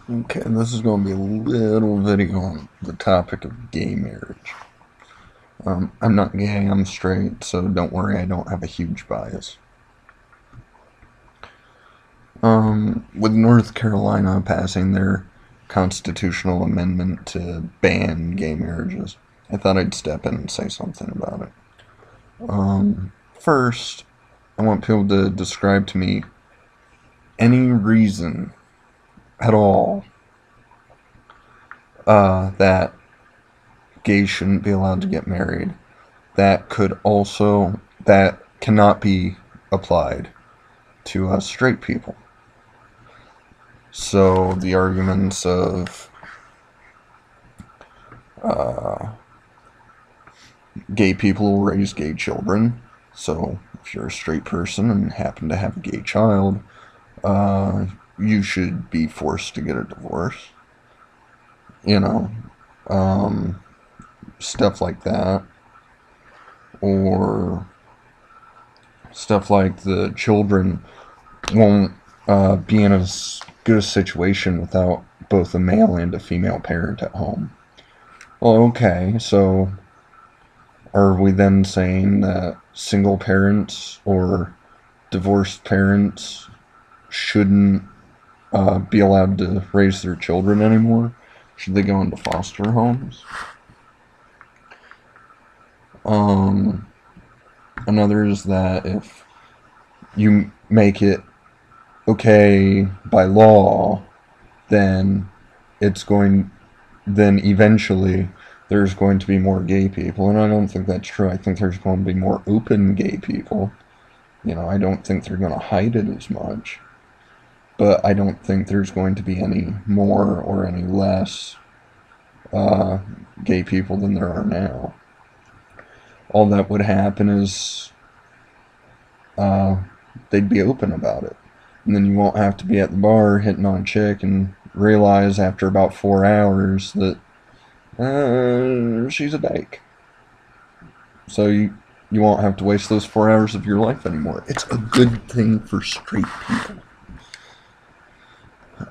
Okay, this is going to be a little video on the topic of gay marriage. I'm not gay, I'm straight, so don't worry, I don't have a huge bias. With North Carolina passing their constitutional amendment to ban gay marriages, I thought I'd step in and say something about it. First, I want people to describe to me any reason at all that gays shouldn't be allowed to get married that cannot be applied to us straight people. So the arguments of gay people raise gay children. So if you're a straight person and happen to have a gay child, you should be forced to get a divorce. You know, stuff like that. Or stuff like the children won't be in as good a situation without both a male and a female parent at home. Well, okay, so are we then saying that single parents or divorced parents shouldn't be allowed to raise their children anymore? Should they go into foster homes? Another is that if you make it okay by law, then it's going, then eventually there's going to be more gay people, and I don't think that's true. I think there's going to be more open gay people. I don't think they're going to hide it as much, but I don't think there's going to be any more or any less gay people than there are now. All that would happen is they'd be open about it. And then you won't have to be at the bar hitting on a chick and realize after about 4 hours that she's a dyke. So you won't have to waste those 4 hours of your life anymore. It's a good thing for straight people.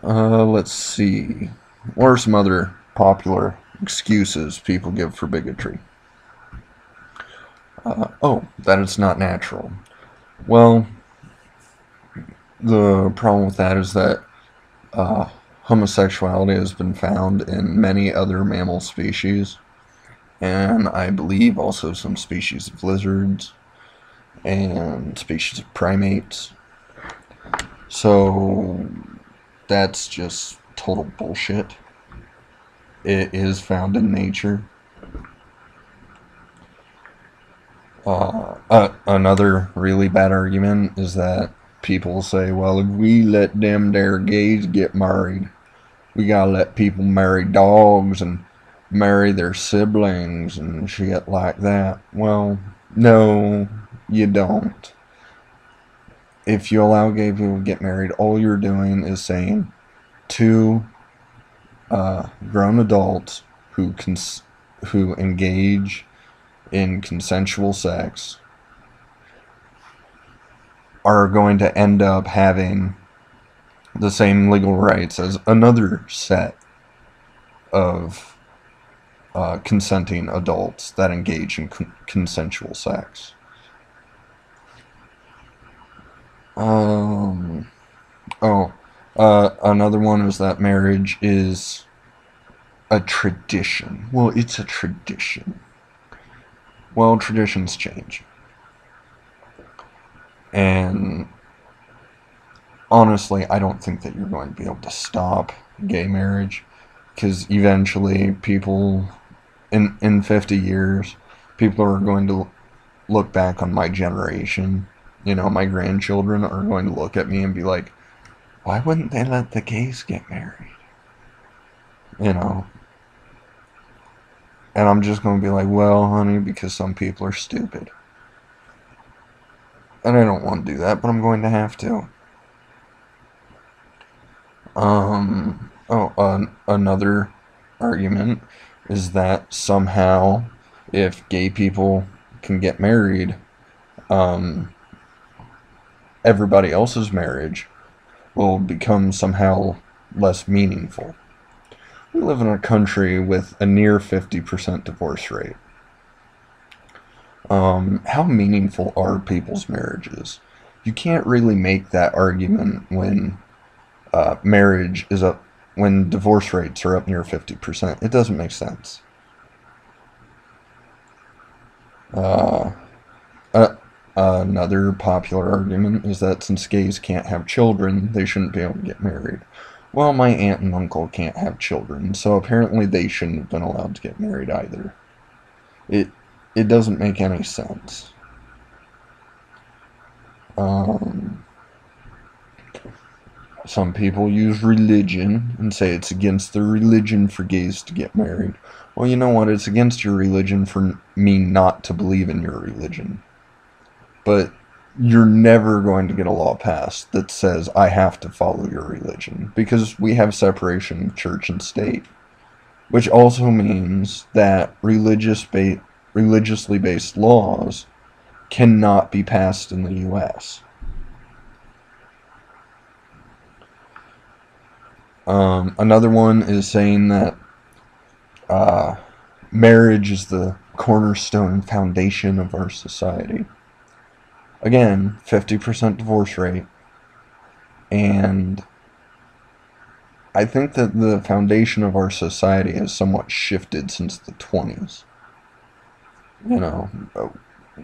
Let's see. What are some other popular excuses people give for bigotry? That it's not natural. Well, the problem with that is that homosexuality has been found in many other mammal species, and I believe also some species of lizards and species of primates. So that's just total bullshit. It is found in nature. Another really bad argument is that people say, well, if we let them there gays get married, we gotta let people marry dogs and marry their siblings and shit like that. Well, no, you don't. If you allow gay people to get married, all you're doing is saying two grown adults who engage in consensual sex are going to end up having the same legal rights as another set of consenting adults that engage in consensual sex. Another one is that marriage is a tradition. Well, it's a tradition. Well, traditions change. And honestly, I don't think that you're going to be able to stop gay marriage, because eventually people, in 50 years, people are going to look back on my generation. My grandchildren are going to look at me and be like, why wouldn't they let the gays get married? And I'm just going to be like, well, honey, because some people are stupid. And I don't want to do that, but I'm going to have to. Another argument is that somehow, if gay people can get married, everybody else's marriage will become somehow less meaningful. We live in a country with a near 50% divorce rate. How meaningful are people's marriages? You can't really make that argument when marriage is up, when divorce rates are up near 50%. It doesn't make sense. Uh, Another popular argument is that since gays can't have children, they shouldn't be able to get married. Well, my aunt and uncle can't have children, so apparently they shouldn't have been allowed to get married either. It it doesn't make any sense. Um, some people use religion and say it's against their religion for gays to get married. Well, you know what? It's against your religion for me not to believe in your religion. But you're never going to get a law passed that says I have to follow your religion, because we have separation of church and state, which also means that religiously based laws cannot be passed in the U.S. Another one is saying that uh, marriage is the cornerstone and foundation of our society. Again, 50% divorce rate, and I think that the foundation of our society has somewhat shifted since the 20s. You know,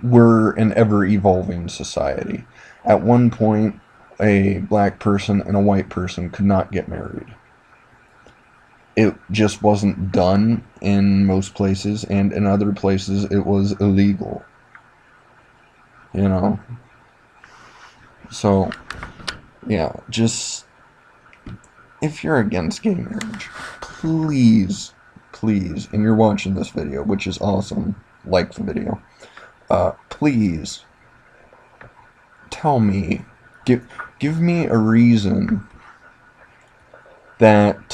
we're an ever-evolving society. At one point, a black person and a white person could not get married. It just wasn't done in most places, and in other places it was illegal. You know? So, yeah, just, if you're against gay marriage, please, please, and you're watching this video, which is awesome, like the video, please, tell me, give me a reason that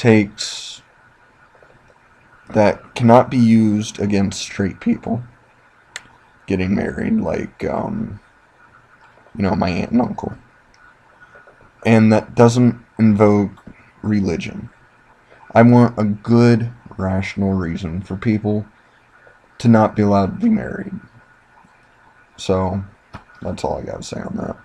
cannot be used against straight people getting married, like, my aunt and uncle, and that doesn't invoke religion. I want a good, rational reason for people to not be allowed to be married. So, that's all I gotta say on that.